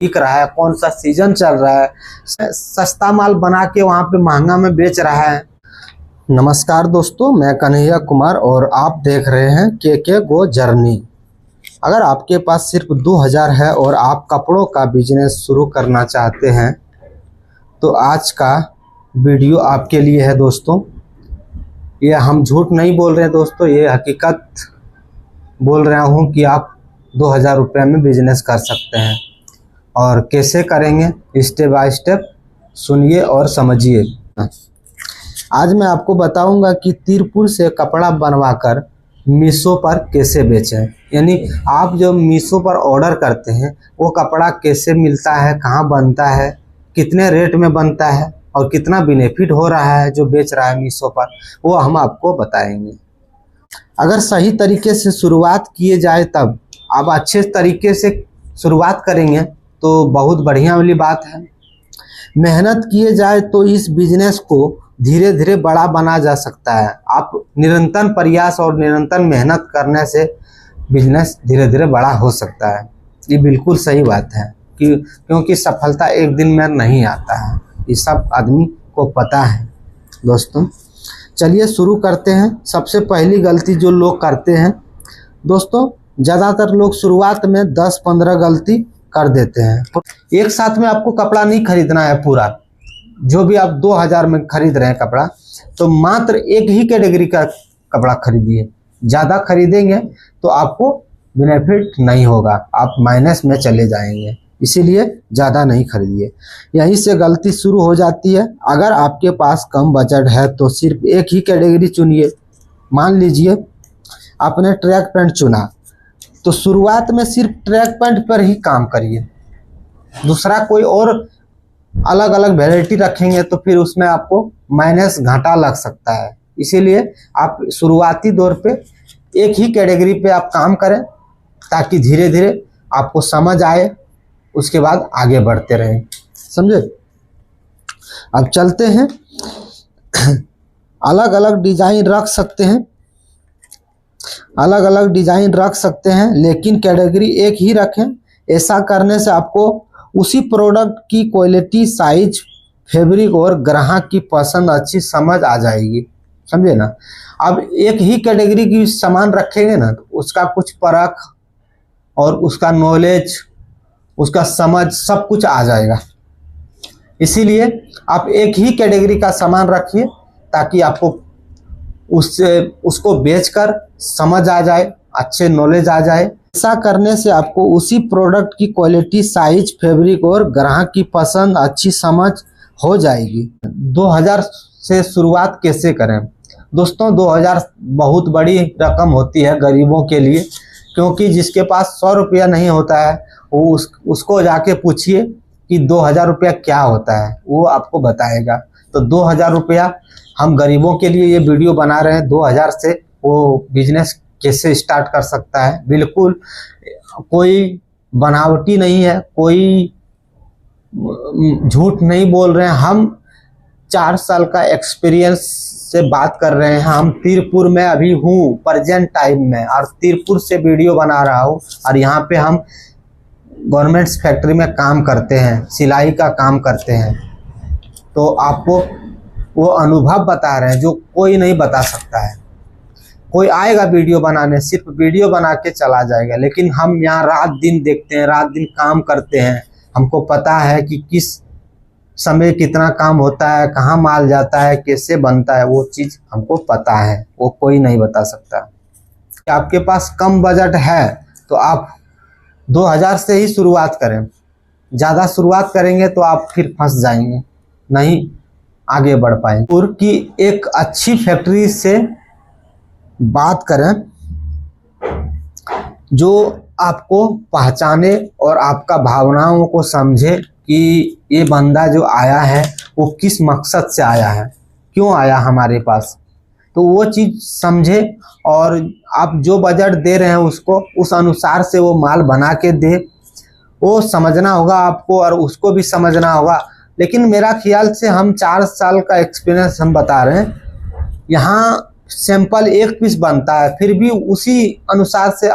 बिक रहा है, कौन सा सीजन चल रहा है, सस्ता माल बना के वहाँ पे महंगा में बेच रहा है। नमस्कार दोस्तों, मैं कन्हैया कुमार और आप देख रहे हैं के गो जर्नी। अगर आपके पास सिर्फ 2000 है और आप कपड़ों का बिजनेस शुरू करना चाहते हैं तो आज का वीडियो आपके लिए है दोस्तों। ये हम झूठ नहीं बोल रहे हैं दोस्तों, ये हकीकत बोल रहा हूँ कि आप 2000 रुपये में बिजनेस कर सकते हैं। और कैसे करेंगे स्टेप बाय स्टेप सुनिए और समझिए। आज मैं आपको बताऊंगा कि तिरपुर से कपड़ा बनवाकर मीशो पर कैसे बेचें। यानी आप जो मीशो पर ऑर्डर करते हैं वो कपड़ा कैसे मिलता है, कहाँ बनता है, कितने रेट में बनता है और कितना बेनिफिट हो रहा है जो बेच रहा है मीशो पर, वो हम आपको बताएंगे। अगर सही तरीके से शुरुआत किए जाए तब आप अच्छे तरीके से शुरुआत करेंगे तो बहुत बढ़िया वाली बात है। मेहनत किए जाए तो इस बिजनेस को धीरे धीरे बड़ा बना जा सकता है। आप निरंतर प्रयास और निरंतर मेहनत करने से बिजनेस धीरे धीरे बड़ा हो सकता है। ये बिल्कुल सही बात है क्योंकि सफलता एक दिन में नहीं आता है, ये सब आदमी को पता है। दोस्तों चलिए शुरू करते हैं। सबसे पहली गलती जो लोग करते हैं दोस्तों, ज़्यादातर लोग शुरुआत में 10-15 गलती कर देते हैं। एक साथ में आपको कपड़ा नहीं खरीदना है पूरा, जो भी आप 2000 में खरीद रहे हैं कपड़ा, तो मात्र एक ही कैटेगरी का कपड़ा खरीदिए। ज़्यादा खरीदेंगे तो आपको बेनिफिट नहीं होगा, आप माइनस में चले जाएंगे, इसीलिए ज़्यादा नहीं खरीदिए। यहीं से गलती शुरू हो जाती है। अगर आपके पास कम बजट है तो सिर्फ एक ही कैटेगरी चुनिए। मान लीजिए आपने ट्रैक पैंट चुना तो शुरुआत में सिर्फ ट्रैक पैंट पर ही काम करिए। दूसरा कोई और अलग अलग वैरायटी रखेंगे तो फिर उसमें आपको माइनस घाटा लग सकता है। इसीलिए आप शुरुआती दौर पे एक ही कैटेगरी पे आप काम करें ताकि धीरे धीरे आपको समझ आए, उसके बाद आगे बढ़ते रहें। समझे? अब चलते हैं। अलग अलग डिजाइन रख सकते हैं, अलग अलग डिजाइन रख सकते हैं, लेकिन कैटेगरी एक ही रखें। ऐसा करने से आपको उसी प्रोडक्ट की क्वालिटी, साइज, फैब्रिक और ग्राहक की पसंद अच्छी समझ आ जाएगी। समझे ना? अब एक ही कैटेगरी की सामान रखेंगे ना तो उसका कुछ परख और उसका नॉलेज, उसका समझ सब कुछ आ जाएगा। इसीलिए आप एक ही कैटेगरी का सामान रखिए ताकि आपको उसको बेचकर समझ आ जाए, अच्छे नॉलेज आ जाए। ऐसा करने से आपको उसी प्रोडक्ट की क्वालिटी, साइज, फैब्रिक और ग्राहक की पसंद अच्छी समझ हो जाएगी। 2000 से शुरुआत कैसे करें दोस्तों? 2000 बहुत बड़ी रकम होती है गरीबों के लिए, क्योंकि जिसके पास 100 रुपया नहीं होता है वो उसको जाके पूछिए कि 2000 रुपया क्या होता है, वो आपको बताएगा। तो 2000 रुपया हम गरीबों के लिए ये वीडियो बना रहे हैं। 2000 से वो बिजनेस कैसे स्टार्ट कर सकता है। बिल्कुल कोई बनावटी नहीं है, कोई झूठ नहीं बोल रहे हैं। हम 4 साल का एक्सपीरियंस से बात कर रहे हैं। हम तिरपुर में अभी हूँ प्रेजेंट टाइम में, और तिरपुर से वीडियो बना रहा हूँ। और यहाँ पे हम गवर्नमेंट्स फैक्ट्री में काम करते हैं, सिलाई का काम करते हैं। तो आपको वो अनुभव बता रहे हैं जो कोई नहीं बता सकता है। कोई आएगा वीडियो बनाने, सिर्फ वीडियो बना के चला जाएगा, लेकिन हम यहाँ रात दिन देखते हैं, रात दिन काम करते हैं। हमको पता है कि किस समय कितना काम होता है, कहाँ माल जाता है, कैसे बनता है, वो चीज़ हमको पता है, वो कोई नहीं बता सकता। आपके पास कम बजट है तो आप 2000 से ही शुरुआत करें। ज़्यादा शुरुआत करेंगे तो आप फिर फंस जाएंगे, नहीं आगे बढ़ पाएंगे। और की एक अच्छी फैक्ट्री से बात करें जो आपको पहचाने और आपका भावनाओं को समझे कि ये बंदा जो आया है वो किस मकसद से आया है, क्यों आया हमारे पास, तो वो चीज़ समझे। और आप जो बजट दे रहे हैं उसको उस अनुसार से वो माल बना के दे, वो समझना होगा आपको और उसको भी समझना होगा। लेकिन मेरा ख्याल से हम 4 साल का एक्सपीरियंस हम बता रहे हैं। यहाँ सैंपल एक पीस बनता है, फिर भी उसी अनुसार से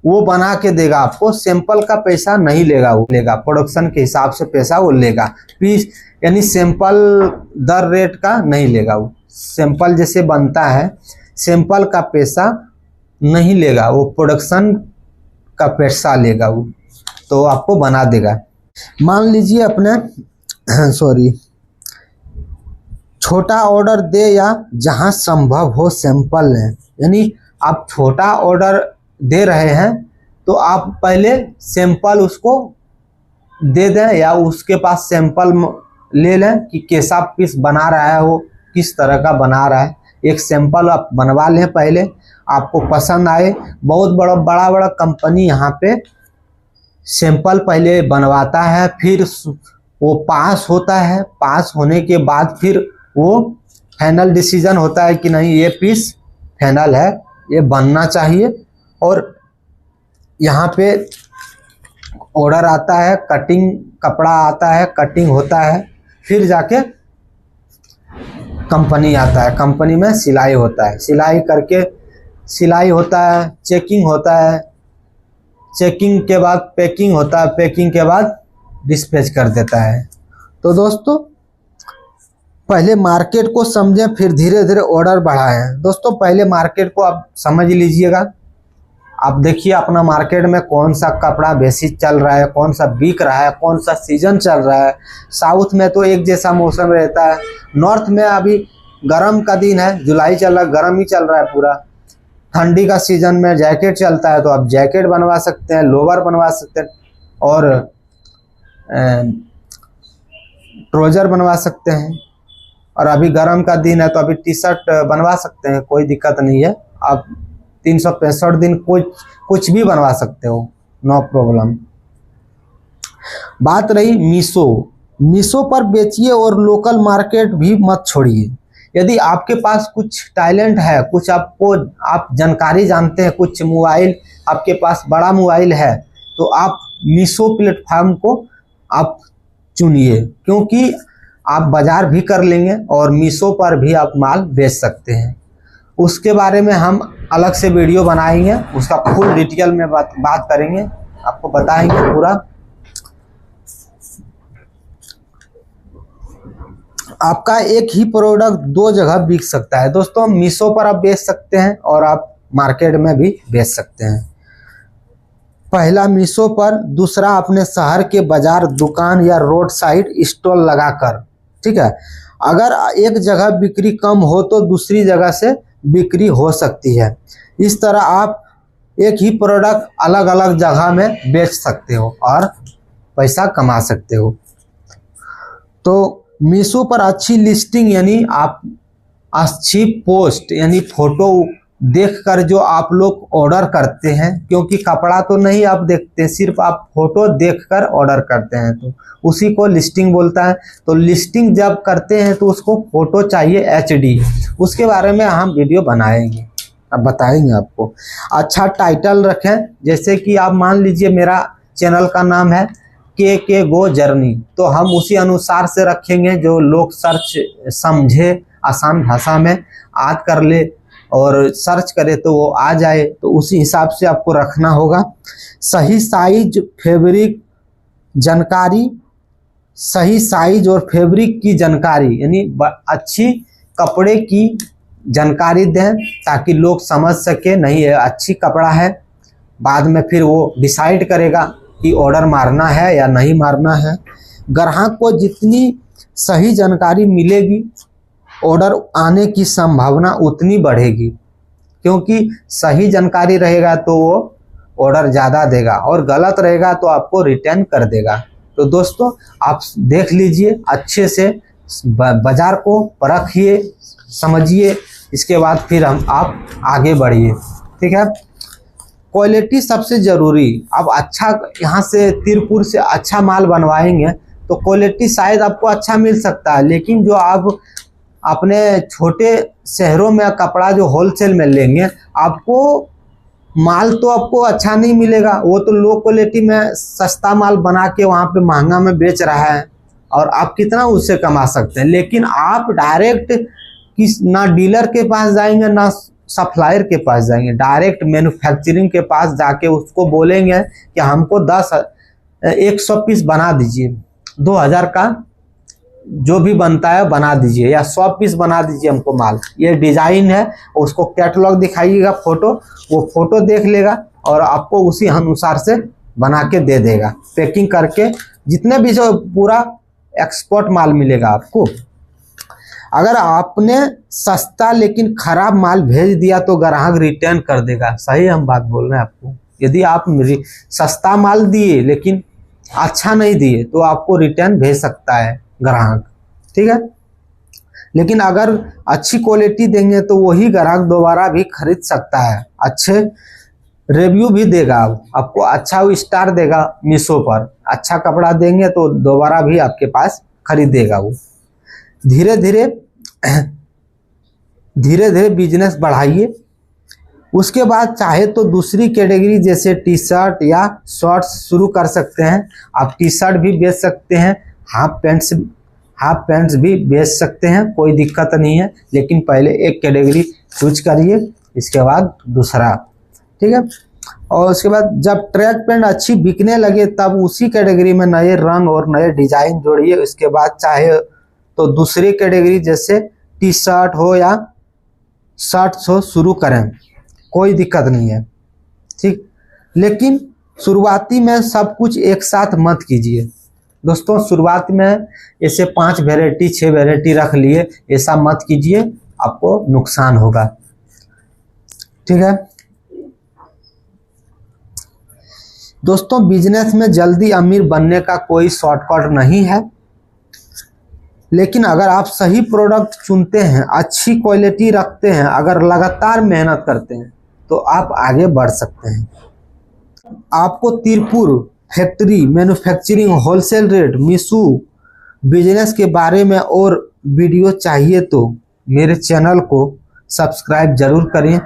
वो बना के देगा आपको, सैंपल का पैसा नहीं लेगा, वो लेगा प्रोडक्शन के हिसाब से पैसा वो लेगा, पीस यानी सैंपल दर रेट का नहीं लेगा। वो सैंपल जैसे बनता है, सैंपल का पैसा नहीं लेगा, वो प्रोडक्शन का पैसा लेगा वो, तो आपको बना देगा। मान लीजिए अपने छोटा ऑर्डर दे या जहां संभव हो सैंपल लें, यानी आप छोटा ऑर्डर दे रहे हैं तो आप पहले सैंपल उसको दे दें या उसके पास सैंपल ले लें कि कैसा पीस बना रहा है, वो किस तरह का बना रहा है। एक सैंपल आप बनवा लें पहले, आपको पसंद आए। बहुत बड़ा कंपनी यहाँ पे सैंपल पहले बनवाता है, फिर वो पास होता है, पास होने के बाद फिर वो फाइनल डिसीजन होता है कि नहीं ये पीस फाइनल है, ये बनना चाहिए। और यहाँ पे ऑर्डर आता है, कटिंग कपड़ा आता है, कटिंग होता है, फिर जाके कंपनी आता है, कंपनी में सिलाई होता है, सिलाई करके सिलाई होता है, चेकिंग होता है, चेकिंग के बाद पैकिंग होता है, पैकिंग के बाद डिस्पैच कर देता है। तो दोस्तों पहले मार्केट को समझें, फिर धीरे धीरे ऑर्डर बढ़ाएं। दोस्तों पहले मार्केट को आप समझ लीजिएगा, आप देखिए अपना मार्केट में कौन सा कपड़ा बेसी चल रहा है, कौन सा बिक रहा है, कौन सा सीजन चल रहा है। साउथ में तो एक जैसा मौसम रहता है, नॉर्थ में अभी गर्म का दिन है, जुलाई चल रहा है, गर्म ही चल रहा है पूरा। ठंडी का सीजन में जैकेट चलता है तो आप जैकेट बनवा सकते हैं, लोवर बनवा सकते हैं, और ट्राउजर बनवा सकते हैं। और अभी गर्म का दिन है तो अभी टी शर्ट बनवा सकते हैं, कोई दिक्कत नहीं है। आप 365 दिन कुछ भी बनवा सकते हो, नो प्रॉब्लम। बात रही मीशो पर बेचिए और लोकल मार्केट भी मत छोड़िए। यदि आपके पास कुछ टैलेंट है, कुछ आप जानकारी जानते हैं, कुछ मोबाइल आपके पास बड़ा मोबाइल है, तो आप मीशो प्लेटफॉर्म को आप चुनिए, क्योंकि आप बाजार भी कर लेंगे और मीशो पर भी आप माल बेच सकते हैं। उसके बारे में हम अलग से वीडियो बनाएंगे, उसका फुल डिटेल में बात करेंगे, आपको बताएंगे पूरा। आपका एक ही प्रोडक्ट 2 जगह बिक सकता है। दोस्तों मीशो पर आप बेच सकते हैं और आप मार्केट में भी बेच सकते हैं। पहला मीशो पर, दूसरा अपने शहर के बाजार, दुकान या रोड साइड स्टॉल लगाकर, ठीक है। अगर एक जगह बिक्री कम हो तो दूसरी जगह से बिक्री हो सकती है। इस तरह आप एक ही प्रोडक्ट अलग अलग जगह में बेच सकते हो और पैसा कमा सकते हो। तो मीशो पर अच्छी लिस्टिंग यानी आप अच्छी पोस्ट यानी फोटो देखकर जो आप लोग ऑर्डर करते हैं, क्योंकि कपड़ा तो नहीं आप देखते, सिर्फ आप फोटो देखकर ऑर्डर करते हैं, तो उसी को लिस्टिंग बोलता है। तो लिस्टिंग जब करते हैं तो उसको फोटो चाहिए HD, उसके बारे में हम वीडियो बनाएंगे, अब बताएंगे आपको। अच्छा टाइटल रखें, जैसे कि आप मान लीजिए मेरा चैनल का नाम है के गो जर्नी, तो हम उसी अनुसार से रखेंगे जो लोग सर्च समझे, आसान भाषा में याद कर ले और सर्च करे तो वो आ जाए, तो उसी हिसाब से आपको रखना होगा। सही साइज फैब्रिक जानकारी, सही साइज और फैब्रिक की जानकारी यानी अच्छी कपड़े की जानकारी दें ताकि लोग समझ सके नहीं है अच्छी कपड़ा है। बाद में फिर वो डिसाइड करेगा कि ऑर्डर मारना है या नहीं मारना है। ग्राहक को जितनी सही जानकारी मिलेगी ऑर्डर आने की संभावना उतनी बढ़ेगी, क्योंकि सही जानकारी रहेगा तो वो ऑर्डर ज़्यादा देगा और गलत रहेगा तो आपको रिटर्न कर देगा। तो दोस्तों आप देख लीजिए अच्छे से, बाजार को परखिए, समझिए, इसके बाद फिर आप आगे बढ़िए, ठीक है। क्वालिटी सबसे ज़रूरी। अब अच्छा यहाँ से तिरपुर से अच्छा माल बनवाएंगे तो क्वालिटी शायद आपको अच्छा मिल सकता है, लेकिन जो आप अपने छोटे शहरों में कपड़ा जो होलसेल में लेंगे आपको माल तो आपको अच्छा नहीं मिलेगा। वो तो लो क्वालिटी में सस्ता माल बना के वहाँ पे महंगा में बेच रहा है और आप कितना उससे कमा सकते हैं। लेकिन आप डायरेक्ट ना डीलर के पास जाएंगे ना सप्लायर के पास जाएंगे, डायरेक्ट मैन्युफैक्चरिंग के पास जाके उसको बोलेंगे कि हमको 100 पीस बना दीजिए, 2000 का जो भी बनता है बना दीजिए, या 100 पीस बना दीजिए हमको माल, ये डिजाइन है। उसको कैटलॉग दिखाइएगा, फोटो, वो फोटो देख लेगा और आपको उसी अनुसार से बना के दे देगा, पैकिंग करके, जितने भी जो पूरा एक्सपोर्ट माल मिलेगा आपको। अगर आपने सस्ता लेकिन खराब माल भेज दिया तो ग्राहक रिटर्न कर देगा। सही हम बात बोल रहे हैं आपको। यदि आप सस्ता माल दिए लेकिन अच्छा नहीं दिए तो आपको रिटर्न भेज सकता है ग्राहक, ठीक है। लेकिन अगर अच्छी क्वालिटी देंगे तो वही ग्राहक दोबारा भी खरीद सकता है, अच्छे रिव्यू भी देगा, आपको अच्छा स्टार देगा मीशो पर। अच्छा कपड़ा देंगे तो दोबारा भी आपके पास खरीदेगा वो। धीरे धीरे बिजनेस बढ़ाइए। उसके बाद चाहे तो दूसरी कैटेगरी जैसे टी शर्ट या शॉर्ट्स शुरू कर सकते हैं। आप टी शर्ट भी बेच सकते हैं, हाफ पैंट्स भी बेच सकते हैं, कोई दिक्कत नहीं है। लेकिन पहले एक कैटेगरी चूज करिए, इसके बाद दूसरा, ठीक है। और उसके बाद जब ट्रैक पैंट अच्छी बिकने लगे तब उसी कैटेगरी में नए रंग और नए डिजाइन जोड़िए। उसके बाद चाहे तो दूसरी कैटेगरी जैसे टी शर्ट हो या शर्ट्स हो शुरू करें, कोई दिक्कत नहीं है, ठीक। लेकिन शुरुआती में सब कुछ एक साथ मत कीजिए दोस्तों। शुरुआत में ऐसे 5 वैरायटी 6 वैरायटी रख लिए, ऐसा मत कीजिए, आपको नुकसान होगा, ठीक है दोस्तों। बिजनेस में जल्दी अमीर बनने का कोई शॉर्टकट नहीं है, लेकिन अगर आप सही प्रोडक्ट चुनते हैं, अच्छी क्वालिटी रखते हैं, अगर लगातार मेहनत करते हैं तो आप आगे बढ़ सकते हैं। आपको Tirpur factory, manufacturing, wholesale rate, Meesho business के बारे में और वीडियो चाहिए तो मेरे चैनल को सब्सक्राइब जरूर करें।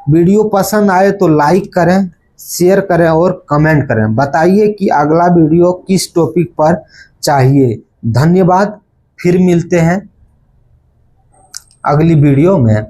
वीडियो पसंद आए तो लाइक करें, शेयर करें और कमेंट करें। बताइए कि अगला वीडियो किस टॉपिक पर चाहिए। धन्यवाद, फिर मिलते हैं अगली वीडियो में।